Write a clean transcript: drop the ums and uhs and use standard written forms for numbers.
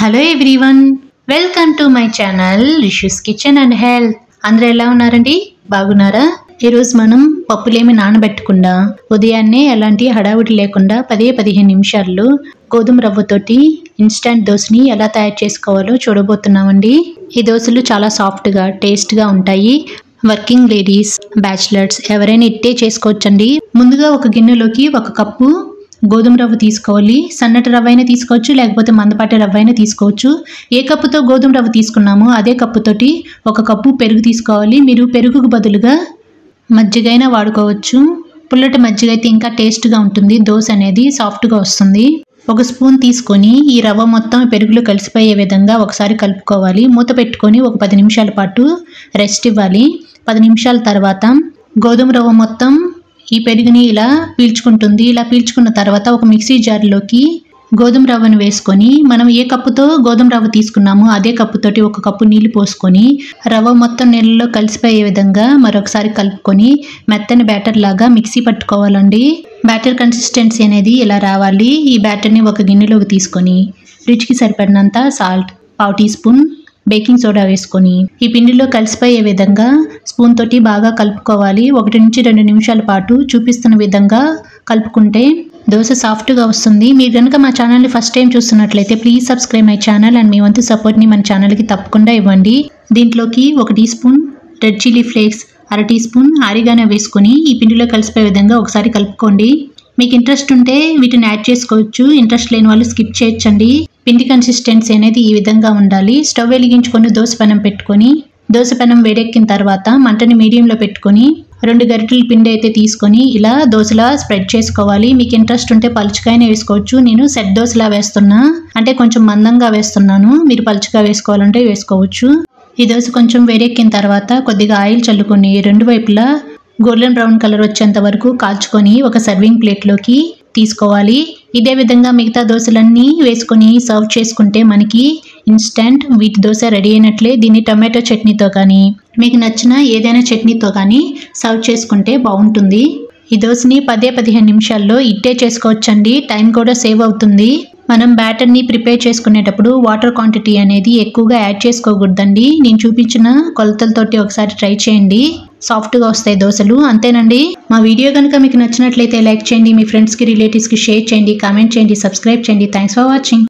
Hello everyone, welcome to my channel Rishu's kitchen and health. అందరూ ఎలా ఉన్నారండి? బాగున్నారా? ఈరోజు మనం పప్పులేమి నానబెట్టకుండా ఉదయాన్నే ఎలాంటి హడావుడి లేకుండా 10-15 నిమిషాల్లో గోధుమ రవ్వతోటి ఇన్స్టంట్ దోశని ఎలా తయారు చేసుకోవాలో చూడబోతున్నామండి. ఈ దోశలు చాలా సాఫ్ట్గా టేస్ట్గా ఉంటాయి. వర్కింగ్ లేడీస్, బ్యాచిలర్స్ ఎవరైనా ఇట్టే చేసుకోవచ్చండి. ముందుగా ఒక గిన్నెలోకి 1 కప్పు గోధుమ రవ్వ తీసుకోవాలి. సన్నటి రవ్వ అయినా తీసుకోవచ్చు, లేకపోతే మందపాటి రవ్వ అయినా తీసుకోవచ్చు. ఏ కప్పుతో గోధుమ రవ్వ తీసుకున్నామో అదే కప్పుతోటి 1 కప్పు పెరుగు తీసుకోవాలి. మీరు పెరుగుకు బదులుగా మజ్జిగ అయినా వాడుకోవచ్చు. పుల్లటి మజ్జిగ అయితే ఇంకా టేస్ట్గా ఉంటుంది, దోశ అనేది సాఫ్ట్గా వస్తుంది. 1 స్పూన్ తీసుకొని ఈ రవ్వ మొత్తం పెరుగులో కలిసిపోయే విధంగా ఒకసారి కలుపుకోవాలి. మూత పెట్టుకొని ఒక 10 నిమిషాల పాటు రెస్ట్ ఇవ్వాలి. 10 నిమిషాల తర్వాత గోధుమ రవ్వ మొత్తం ఈ పెరుగుని ఇలా పీల్చుకుంటుంది. ఇలా పీల్చుకున్న తర్వాత ఒక మిక్సీ జార్లోకి గోధుమ రవ్వను వేసుకొని మనం ఏ కప్పుతో గోధుమ రవ్వ తీసుకున్నామో అదే కప్పుతోటి 1 కప్పు నీళ్లు పోసుకొని రవ్వ మొత్తం నీళ్ళలో కలిసిపోయే విధంగా మరొకసారి కలుపుకొని మెత్తని బ్యాటర్ లాగా మిక్సీ పట్టుకోవాలండి. బ్యాటర్ కన్సిస్టెన్సీ అనేది ఇలా రావాలి. ఈ బ్యాటర్ని ఒక గిన్నెలోకి తీసుకొని రుచికి సరిపడినంత salt, 1/2 teaspoon baking soda వేసుకొని ఈ పిండిలో కలిసిపోయే విధంగా స్పూన్ తోటి బాగా కలుపుకోవాలి. 1 నుంచి 2 నిమిషాల పాటు చూపిస్తున్న విధంగా కలుపుకుంటే దోశ సాఫ్ట్గా వస్తుంది. మీరు కనుక మా ఛానల్ని ఫస్ట్ టైం చూస్తున్నట్లయితే please subscribe my channel and మీ వంతు సపోర్ట్ని మన ఛానల్కి తప్పకుండా ఇవ్వండి. దీంట్లోకి 1 teaspoon red chilli flakes, 1/2 teaspoon oregano వేసుకొని ఈ పిండిలో కలిసిపోయే విధంగా ఒకసారి కలుపుకోండి. మీకు ఇంట్రెస్ట్ ఉంటే వీటిని యాడ్ చేసుకోవచ్చు, ఇంట్రెస్ట్ లేని వాళ్ళు స్కిప్ చేయొచ్చండి. పిండి కన్సిస్టెన్సీ అనేది ఈ విధంగా ఉండాలి. స్టవ్ వెలిగించుకొని దోశ పెనం పెట్టుకొని దోశ పెనం వేడెక్కిన తర్వాత మంటని మీడియంలో పెట్టుకొని 2 గరిటెల పిండి అయితే తీసుకొని ఇలా దోశలా స్ప్రెడ్ చేసుకోవాలి. మీకు ఇంట్రెస్ట్ ఉంటే పలుచగానే వేసుకోవచ్చు. నేను సెట్ దోశలా వేస్తున్నా, అంటే కొంచెం మందంగా వేస్తున్నాను. మీరు పలుచగా వేసుకోవాలంటే వేసుకోవచ్చు. ఈ దోశ కొంచెం వేడెక్కిన తర్వాత కొద్దిగా ఆయిల్ చల్లుకొని 2 వైపులా గోల్డెన్ బ్రౌన్ కలర్ వచ్చేంత వరకు కాల్చుకొని ఒక సర్వింగ్ ప్లేట్లోకి తీసుకోవాలి. ఇదే విధంగా మిగతా దోశలన్నీ వేసుకొని సర్వ్ చేసుకుంటే మనకి ఇన్స్టంట్ వీట్ దోశ రెడీ అయినట్లే. దీన్ని టమాటో చట్నీతో కానీ మీకు నచ్చిన ఏదైనా చట్నీతో కానీ సర్వ్ చేసుకుంటే బాగుంటుంది. ఈ దోశని 10-15 నిమిషాల్లో ఇట్టే చేసుకోవచ్చండి. టైం కూడా సేవ్ అవుతుంది. మనం బ్యాటర్ని ప్రిపేర్ చేసుకునేటప్పుడు వాటర్ క్వాంటిటీ అనేది ఎక్కువగా యాడ్ చేసుకోకూడదండి. నేను చూపించిన కొలతలతోటి ఒకసారి ట్రై చేయండి, సాఫ్ట్గా వస్తాయి దోశలు. అంతేనండి. మా వీడియో కనుక మీకు నచ్చినట్లయితే లైక్ చేయండి, మీ ఫ్రెండ్స్కి రిలేటివ్స్కి షేర్ చేయండి, కామెంట్ చేయండి, సబ్స్క్రైబ్ చేయండి. Thanks for watching.